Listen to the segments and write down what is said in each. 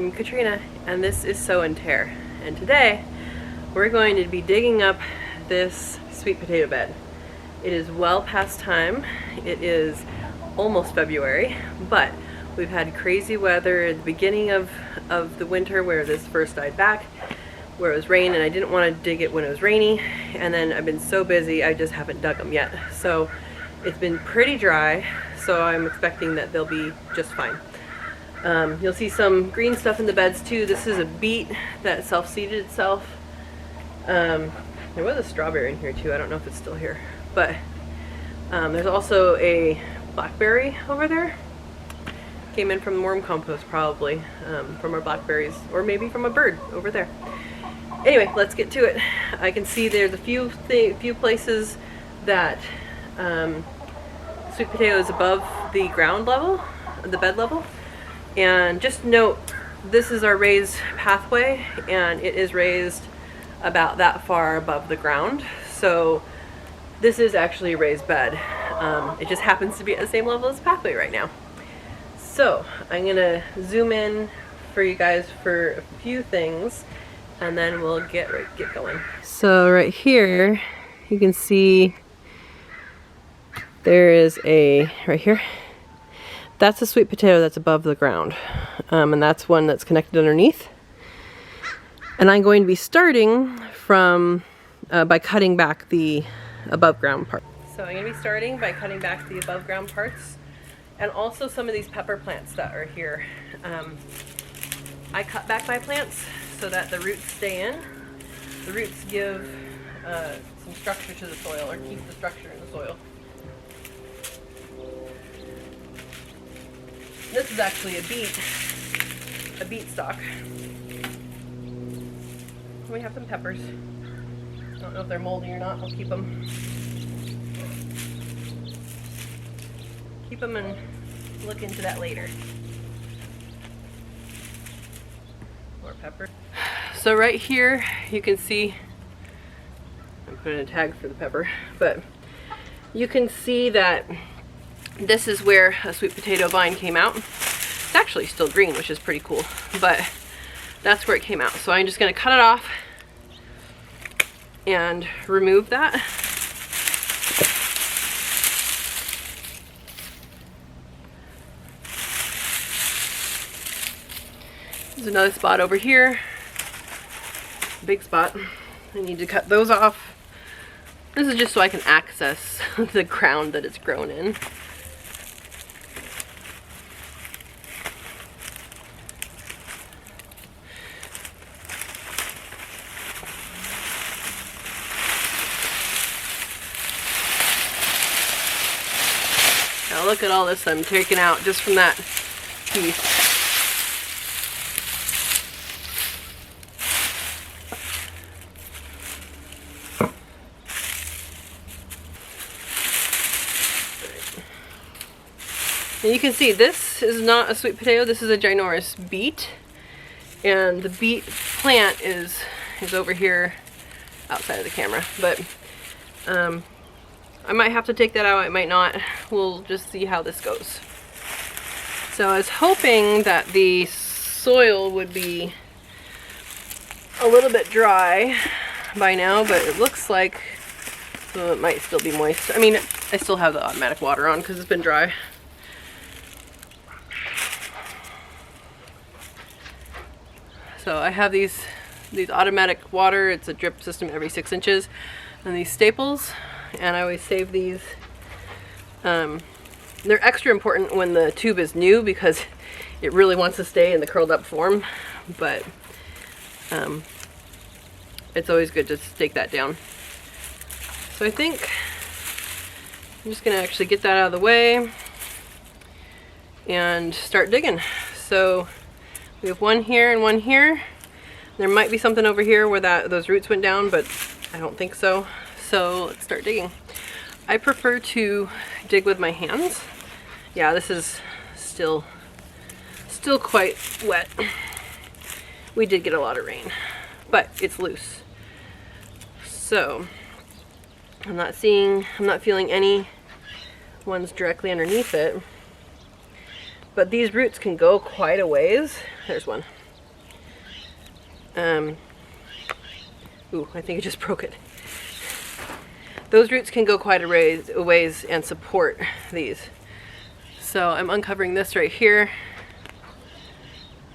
I'm Katrina, and this is Sew and Tare. And today, we're going to be digging up this sweet potato bed. It is well past time. It is almost February, but we've had crazy weather at the beginning of the winter where this first died back, where it was rain, and I didn't want to dig it when it was rainy, and then I've been so busy I just haven't dug them yet. So it's been pretty dry, so I'm expecting that they'll be just fine. You'll see some green stuff in the beds too. This is a beet that self-seeded itself. There was a strawberry in here too. I don't know if it's still here, but there's also a blackberry over there. Came in from worm compost probably, from our blackberries, or maybe from a bird over there. Anyway, let's get to it. I can see there's a few places that sweet potato is above the ground level, the bed level. And just note, this is our raised pathway, and it is raised about that far above the ground. So this is actually a raised bed. It just happens to be at the same level as the pathway right now. So I'm gonna zoom in for you guys for a few things, and then we'll get going. So right here, you can see there is right here. That's a sweet potato that's above the ground, and that's one that's connected underneath. And I'm going to be starting from by cutting back the above ground part. So I'm going to be starting by cutting back the above ground parts, and also some of these pepper plants that are here. I cut back my plants so that the roots stay in. The roots give some structure to the soil, or keep the structure in the soil. This is actually a beet stalk. We have some peppers. I don't know if they're moldy or not. I'll keep them. Keep them and look into that later. More pepper. So right here, you can see, I'm putting a tag for the pepper, but you can see that this is where a sweet potato vine came out. It's actually still green, which is pretty cool, but that's where it came out. So I'm just gonna cut it off and remove that. There's another spot over here, big spot. I need to cut those off. This is just so I can access the ground that it's grown in. Now look at all this I'm taking out just from that piece. And you can see this is not a sweet potato, this is a ginormous beet. And the beet plant is over here outside of the camera. But I might have to take that out, I might not. We'll just see how this goes. So I was hoping that the soil would be a little bit dry by now, but it looks like it might still be moist. I mean, I still have the automatic water on because it's been dry. So I have these automatic water. It's a drip system every 6 inches, and these staples. And I always save these. They're extra important when the tube is new because it really wants to stay in the curled up form, but it's always good to take that down. So I think I'm just gonna actually get that out of the way and start digging. So we have one here and one here. There might be something over here where those roots went down, but I don't think so. So let's start digging. I prefer to dig with my hands. Yeah, this is still quite wet. We did get a lot of rain, but it's loose. So I'm not feeling any ones directly underneath it. But these roots can go quite a ways. There's one. Ooh, I think I just broke it. Those roots can go quite a ways and support these. So I'm uncovering this right here.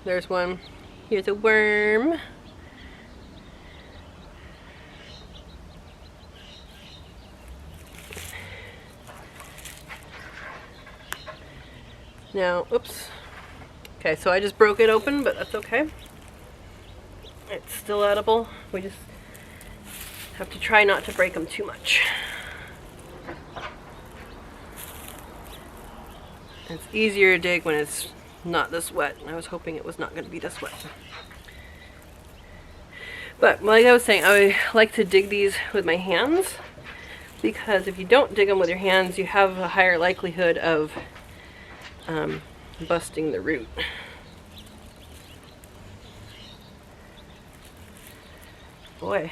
There's one. Here's a worm. Now, oops. Okay, so I just broke it open, but that's okay. It's still edible. We just have to try not to break them too much. It's easier to dig when it's not this wet. I was hoping it was not going to be this wet. But like I was saying, I like to dig these with my hands, because if you don't dig them with your hands, you have a higher likelihood of busting the root. Boy,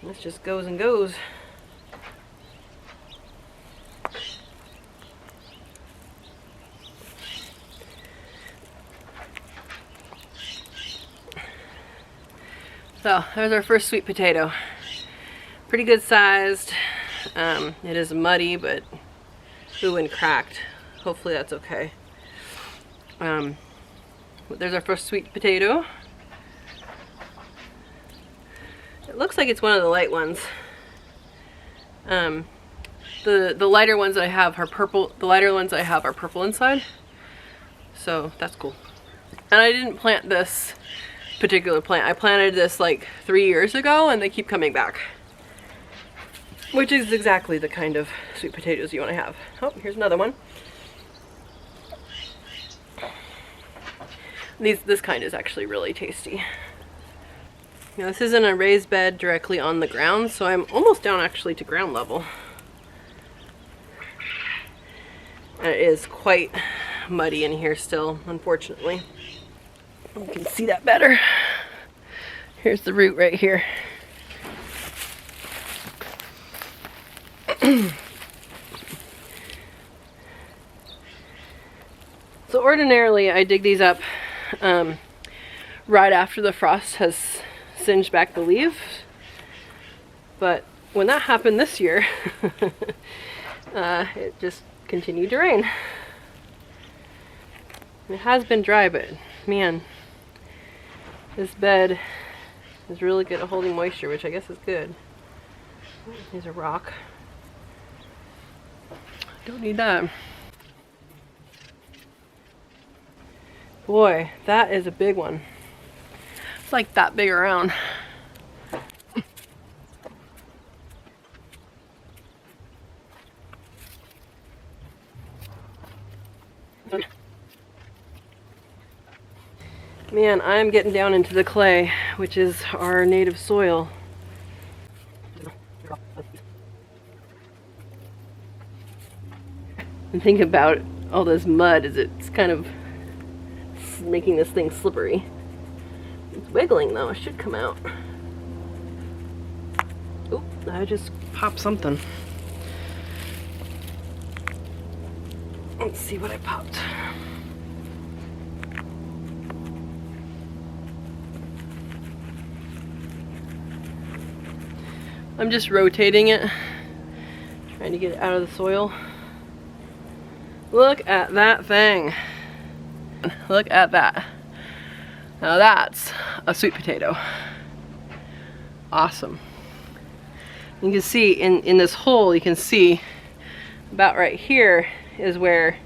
this just goes and goes. So there's our first sweet potato. Pretty good sized. It is muddy, but ooh, and cracked. Hopefully that's okay. There's our first sweet potato. It looks like it's one of the light ones. The lighter ones that I have are purple. The lighter ones I have are purple inside. So that's cool. And I didn't plant this particular plant. I planted this like 3 years ago, and they keep coming back. Which is exactly the kind of sweet potatoes you want to have. Oh, here's another one. This kind is actually really tasty. Now, this isn't a raised bed directly on the ground, so I'm almost down actually to ground level. And it is quite muddy in here still, unfortunately. You can see that better. Here's the root right here. So ordinarily I dig these up right after the frost has singed back the leaves, but when that happened this year, it just continued to rain. It has been dry, but man, this bed is really good at holding moisture, which I guess is good. Here's a rock. Don't need that. Boy, that is a big one. It's like that big around. Man, I'm getting down into the clay, which is our native soil. And think about all this mud as it's kind of making this thing slippery. It's wiggling though, it should come out. Oop, I just popped something. Let's see what I popped. I'm just rotating it, trying to get it out of the soil. Look at that thing. Look at that. Now that's a sweet potato. Awesome. You can see in this hole, you can see about right here is where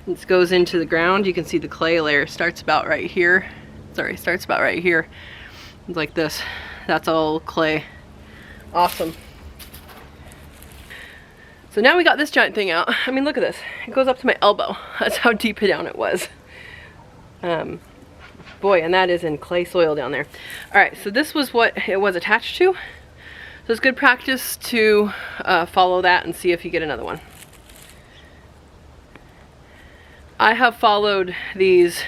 it goes into the ground. You can see the clay layer starts about right here. Sorry, starts about right here. It's like this. That's all clay. Awesome. So now we got this giant thing out. I mean, look at this. It goes up to my elbow. That's how deep down it was. Boy, and that is in clay soil down there. All right, so this was what it was attached to. So it's good practice to follow that and see if you get another one. I have followed these.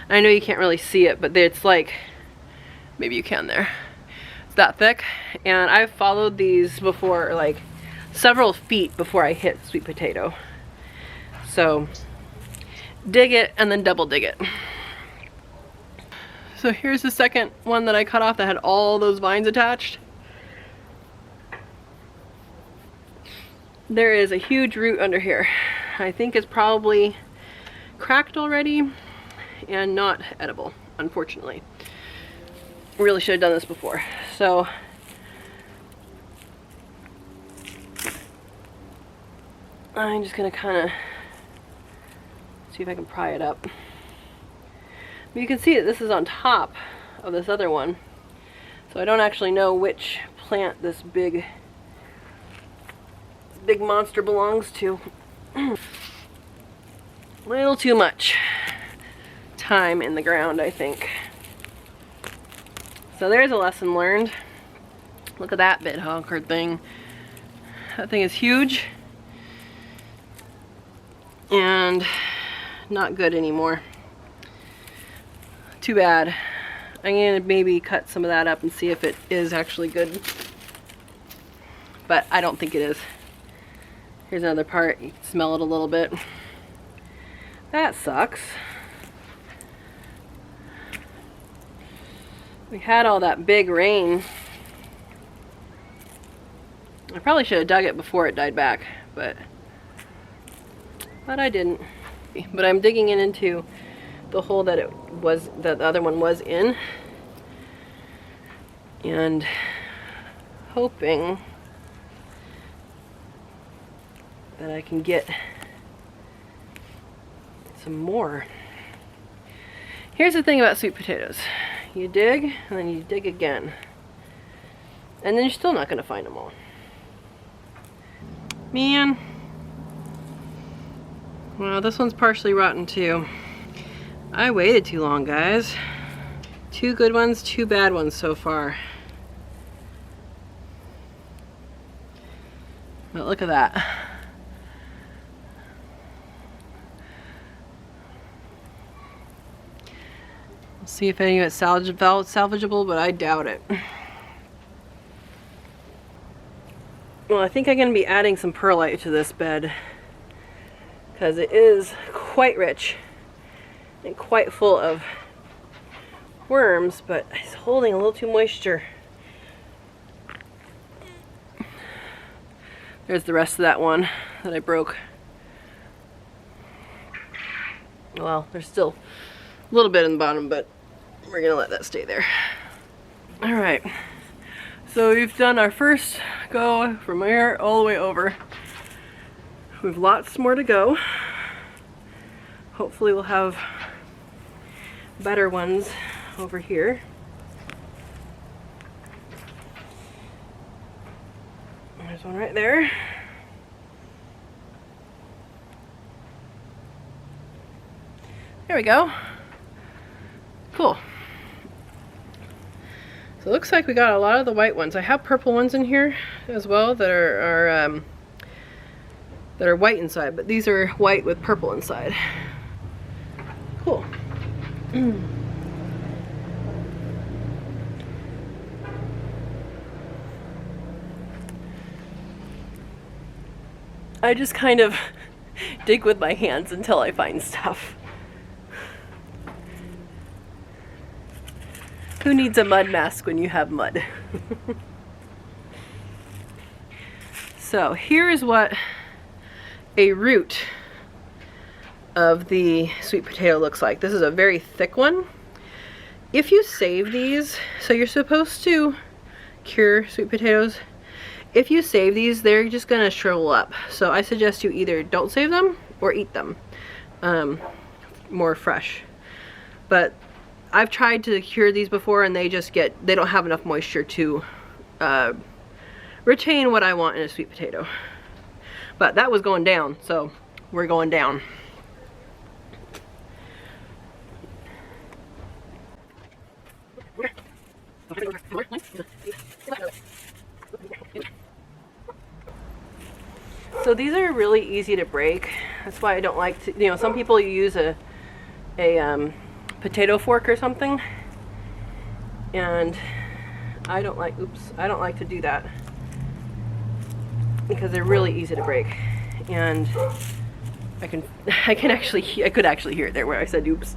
I know you can't really see it, but it's like, maybe you can there. It's that thick. And I've followed these before, like several feet before I hit sweet potato. So dig it and then double dig it. So here's the second one that I cut off that had all those vines attached. There is a huge root under here. I think it's probably cracked already and not edible, unfortunately. Really should have done this before. So I'm just gonna kind of see if I can pry it up. But you can see that this is on top of this other one. So I don't actually know which plant this big monster belongs to. A little too much time in the ground, I think. So there's a lesson learned. Look at that bit honkered thing. That thing is huge and not good anymore. Too bad. I'm gonna maybe cut some of that up and see if it is actually good, but I don't think it is. Here's another part. You can smell it a little bit. That sucks. We had all that big rain. I probably should have dug it before it died back, but I didn't. But I'm digging into the hole that the other one was in, and hoping that I can get some more. Here's the thing about sweet potatoes. You dig, and then you dig again. And then you're still not going to find them all. Man. Well, this one's partially rotten too. I waited too long, guys. 2 good ones, 2 bad ones so far. But look at that. We'll see if any of it's salvageable, but I doubt it. Well, I think I'm going to be adding some perlite to this bed, because it is quite rich and quite full of worms, but it's holding a little too moisture. There's the rest of that one that I broke. Well, there's still a little bit in the bottom, but we're gonna let that stay there. All right, so we've done our first go from here all the way over. We've lots more to go. Hopefully we'll have better ones over here. There's one right there. There we go. Cool. So it looks like we got a lot of the white ones. I have purple ones in here as well that are white inside, but these are white with purple inside. Cool. I just kind of dig with my hands until I find stuff. Who needs a mud mask when you have mud? So here is what a root of the sweet potato looks like. This is a very thick one. If you save these, so you're supposed to cure sweet potatoes. If you save these, they're just gonna shrivel up. So I suggest you either don't save them or eat them more fresh. But I've tried to cure these before and they don't have enough moisture to retain what I want in a sweet potato. But that was going down, so we're going down. So these are really easy to break. That's why I don't like to, you know, some people use a potato fork or something, and I don't like to do that because they're really easy to break, and I could actually hear it there where I said oops.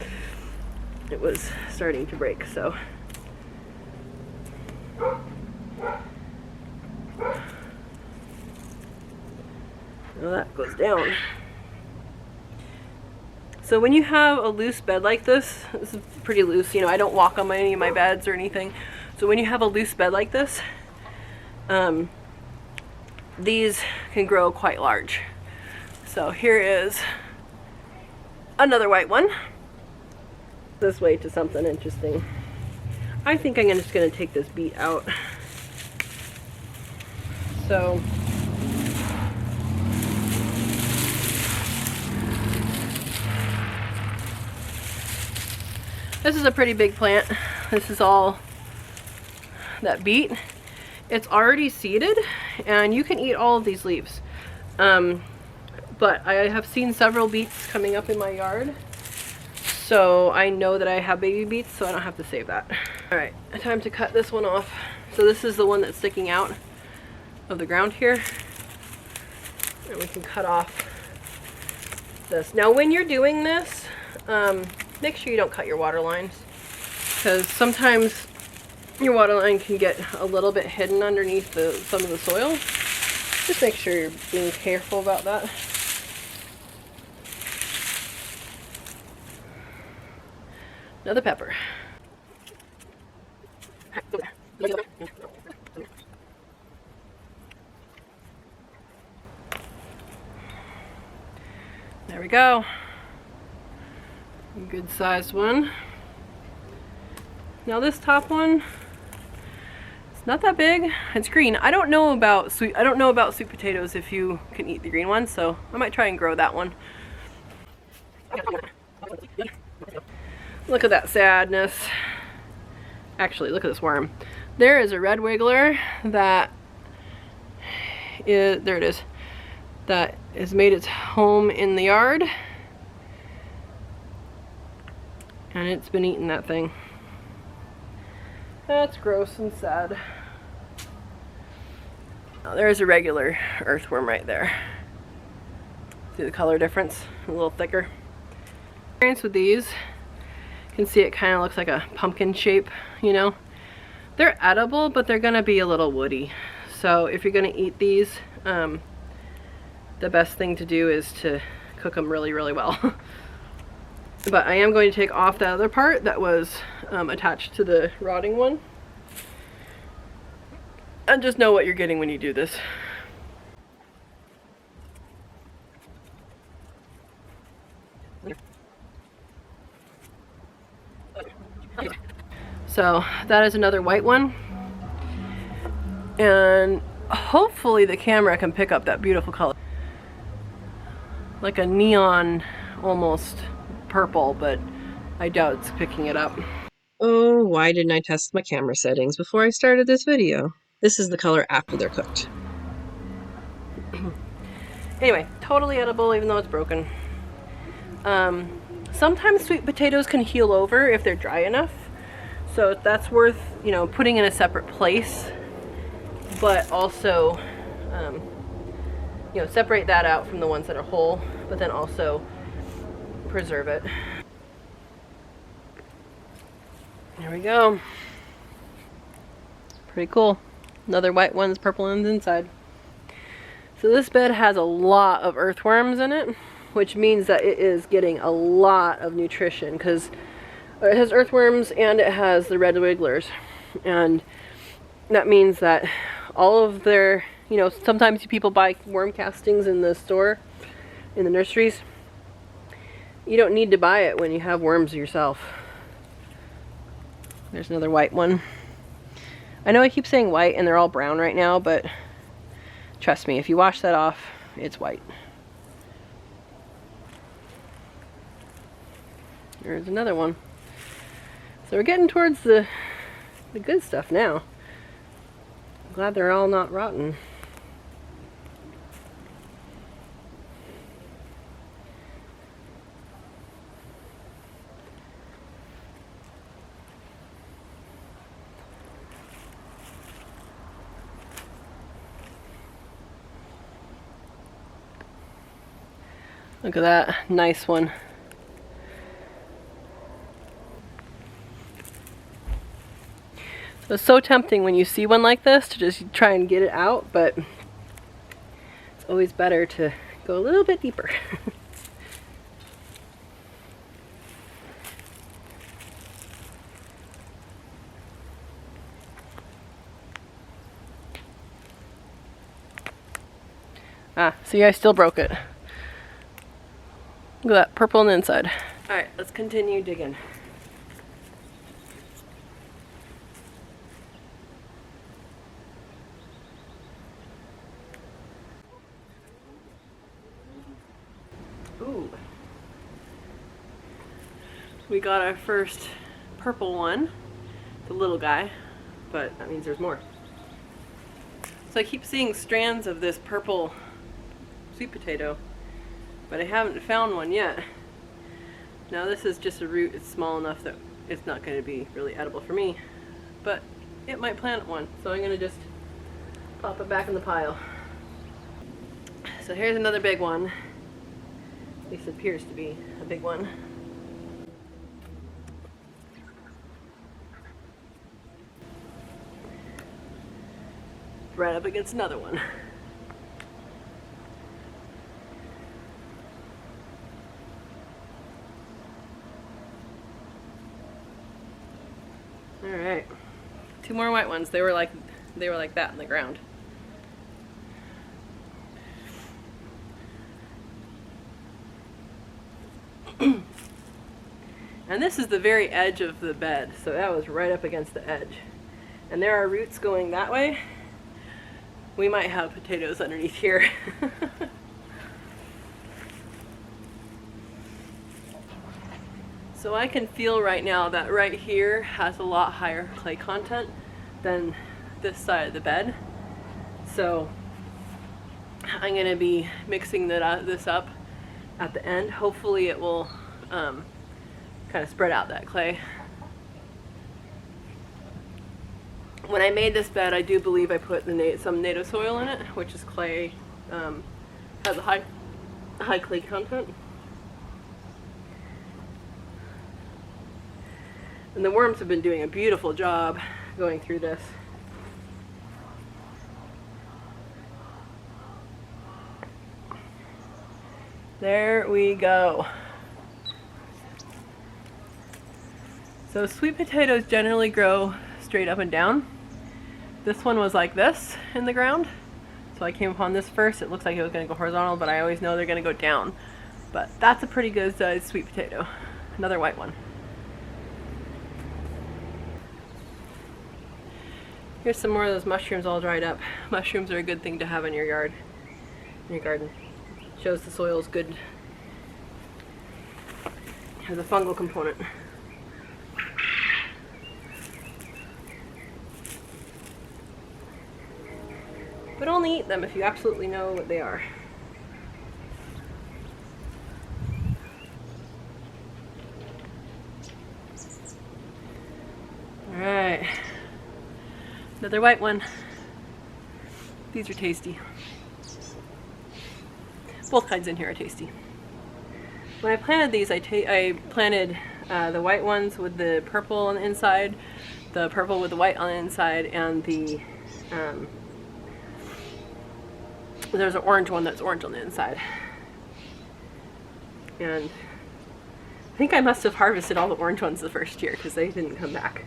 it was starting to break, so. Well, that goes down. So when you have a loose bed like this is pretty loose, you know, I don't walk on any of my beds or anything. So when you have a loose bed like this, these can grow quite large. So here is another white one. This way to something interesting. I think I'm just gonna take this beet out. So this is a pretty big plant. This is all that beet. It's already seeded and you can eat all of these leaves. But I have seen several beets coming up in my yard. So I know that I have baby beets, so I don't have to save that. All right, time to cut this one off. So this is the one that's sticking out of the ground here. And we can cut off this. Now when you're doing this, make sure you don't cut your water lines, because sometimes your water line can get a little bit hidden underneath some of the soil. Just make sure you're being careful about that. Another pepper. There we go. Good sized one. Now this top one, it's not that big. It's green. I don't know about sweet potatoes if you can eat the green ones, so I might try and grow that one. Look at that sadness. Actually, look at this worm. There is a red wiggler that is, there it is, that has made its home in the yard. And it's been eating that thing. That's gross and sad. Oh, there's a regular earthworm right there. See the color difference? A little thicker. Experience with these, you can see it kind of looks like a pumpkin shape, you know. They're edible, but they're gonna be a little woody. So if you're gonna eat these, the best thing to do is to cook them really, really well. But I am going to take off that other part that was attached to the rotting one. And just know what you're getting when you do this. So that is another white one. And hopefully the camera can pick up that beautiful color. Like a neon almost purple, but I doubt it's picking it up. Oh, why didn't I test my camera settings before I started this video? This is the color after they're cooked. Anyway, totally edible even though it's broken. Sometimes sweet potatoes can heal over if they're dry enough. So that's worth, you know, putting in a separate place, but also, you know, separate that out from the ones that are whole, but then also preserve it. There we go. Pretty cool. Another white one's purple on the inside. So this bed has a lot of earthworms in it, which means that it is getting a lot of nutrition, because it has earthworms and it has the red wigglers. And that means that all of their, you know, sometimes people buy worm castings in the store, in the nurseries. You don't need to buy it when you have worms yourself. There's another white one. I know I keep saying white and they're all brown right now, but trust me, if you wash that off, it's white. There's another one. So we're getting towards the good stuff now. I'm glad they're all not rotten. Look at that, nice one. It's so tempting when you see one like this to just try and get it out, but it's always better to go a little bit deeper. Ah, see, I still broke it. Look at that purple on the inside. Alright, let's continue digging. Ooh. We got our first purple one, the little guy, but that means there's more. So I keep seeing strands of this purple sweet potato, but I haven't found one yet. Now this is just a root. It's small enough that it's not going to be really edible for me, but it might plant one, so I'm going to just pop it back in the pile. So here's another big one. At least it appears to be a big one. Right up against another one. All right, 2 more white ones. They were like that in the ground. And this is the very edge of the bed, so that was right up against the edge. And there are roots going that way. We might have potatoes underneath here. So I can feel right now that right here has a lot higher clay content than this side of the bed. So I'm going to be mixing this up at the end. Hopefully it will kind of spread out that clay. When I made this bed, I do believe I put some native soil in it, which is clay, has a high clay content. And the worms have been doing a beautiful job going through this. There we go. So sweet potatoes generally grow straight up and down. This one was like this in the ground. So I came upon this first. It looks like it was going to go horizontal, but I always know they're going to go down. But that's a pretty good sized sweet potato. Another white one. Here's some more of those mushrooms all dried up. Mushrooms are a good thing to have in your yard, in your garden. Shows the soil's good. Has a fungal component. But only eat them if you absolutely know what they are. Alright. Another white one. These are tasty. Both kinds in here are tasty. When I planted these, I planted the white ones with the purple on the inside, the purple with the white on the inside, and the there's an orange one that's orange on the inside. And I think I must have harvested all the orange ones the first year because they didn't come back.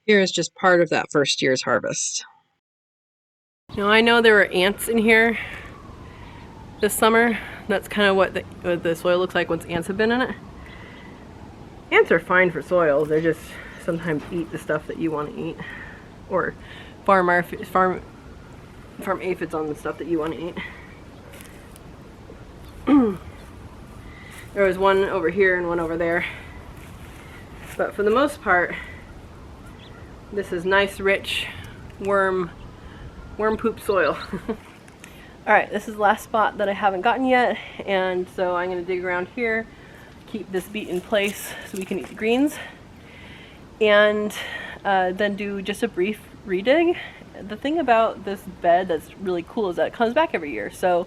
Here is just part of that first year's harvest. Now I know there were ants in here this summer. That's kind of what the soil looks like once ants have been in it. Ants are fine for soil. They just sometimes eat the stuff that you want to eat, or farm aphids on the stuff that you want to eat. There was one over here and one over there, but for the most part, this is nice, rich worm poop soil. Alright, this is the last spot that I haven't gotten yet, and so I'm going to dig around here, keep this beet in place so we can eat the greens, and then do just a brief redig. The thing about this bed that's really cool is that it comes back every year, so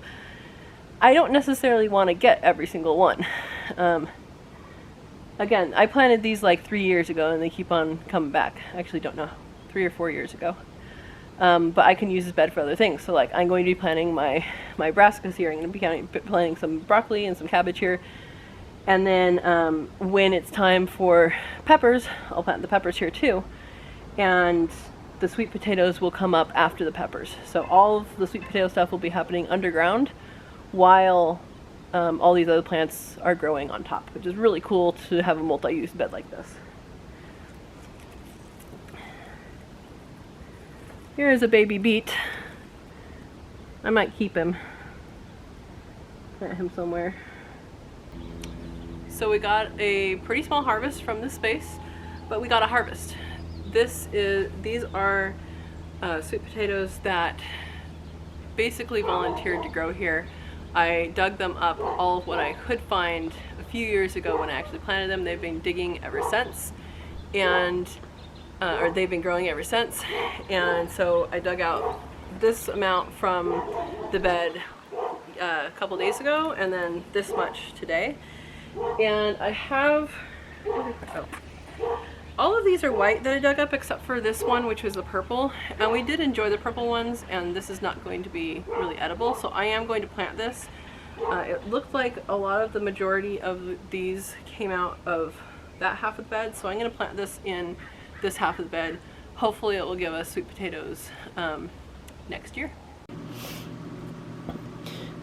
I don't necessarily want to get every single one. Again, I planted these like 3 years ago and they keep on coming back. I actually don't know, 3 or 4 years ago. But I can use this bed for other things. So like I'm going to be planting my brassicas here. I'm going to be planting some broccoli and some cabbage here. And then when it's time for peppers, I'll plant the peppers here too. And the sweet potatoes will come up after the peppers. So all of the sweet potato stuff will be happening underground while all these other plants are growing on top, which is really cool to have a multi-use bed like this. Here's a baby beet. I might keep him. Plant him somewhere. So we got a pretty small harvest from this space, but we got a harvest. These are sweet potatoes that basically volunteered to grow here. I dug them up, all of what I could find, a few years ago when I actually planted them. They've been digging ever since, and or they've been growing ever since. And so I dug out this amount from the bed a couple days ago, and then this much today. And I have, all of these are white that I dug up except for this one, which was the purple. And we did enjoy the purple ones, and this is not going to be really edible, so I am going to plant this. It looked like a lot of the majority of these came out of that half of the bed, so I'm going to plant this in this half of the bed. Hopefully it will give us sweet potatoes next year.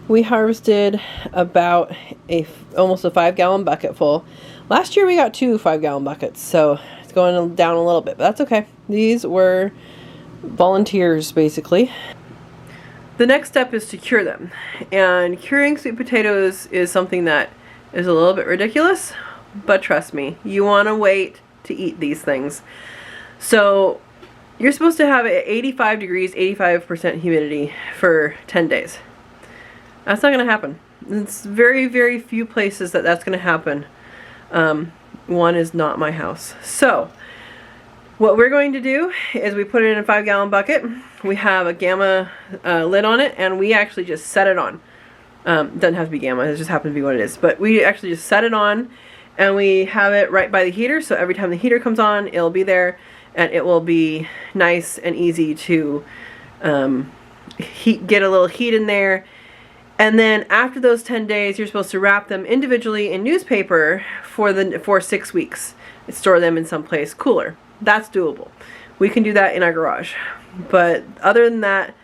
We harvested about almost a 5-gallon bucket full. Last year we got 2 5-gallon buckets, so it's going down a little bit, but that's okay. These were volunteers, basically. The next step is to cure them. And curing sweet potatoes is something that is a little bit ridiculous, but trust me, you want to wait to eat these things. So you're supposed to have 85 degrees, 85% humidity for 10 days. That's not going to happen. It's very, very few places that that's going to happen. One is not my house. So what we're going to do is we put it in a 5-gallon bucket. We have a gamma lid on it, and we actually just set it on. Doesn't have to be gamma, it just happens to be what it is. But we actually just set it on, and we have it right by the heater, so every time the heater comes on, it'll be there, and it will be nice and easy to get a little heat in there. And then after those 10 days, you're supposed to wrap them individually in newspaper for 6 weeks and store them in some place cooler. That's doable. We can do that in our garage. But other than that,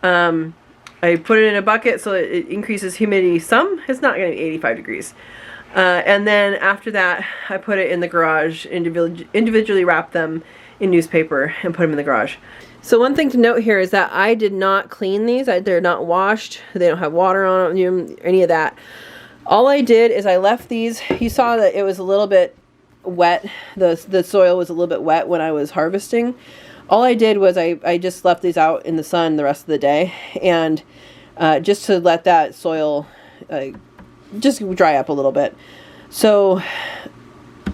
I put it in a bucket so it increases humidity some. It's not going to be 85 degrees. And then after that, I put it in the garage, individually wrap them in newspaper and put them in the garage. So one thing to note here is that I did not clean these. They're not washed. They don't have water on them, any of that. All I did is I left these. You saw that it was a little bit wet. The soil was a little bit wet when I was harvesting. All I did was I just left these out in the sun the rest of the day, and just to let that soil just dry up a little bit. So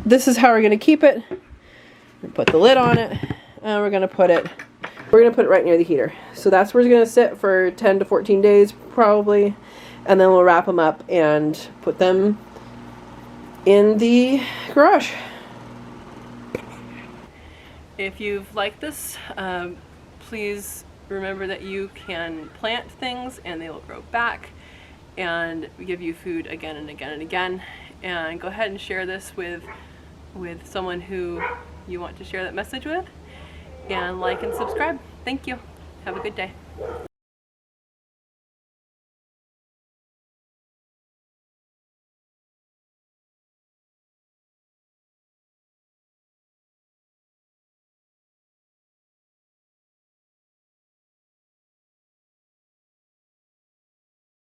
this is how we're going to keep it. Put the lid on it, and we're going to put it right near the heater. So that's where it's going to sit for 10 to 14 days probably, and then we'll wrap them up and put them in the garage. If you've liked this, please remember that you can plant things and they will grow back and give you food again and again and again. And go ahead and share this with someone who you want to share that message with. And like and subscribe. Thank you. Have a good day.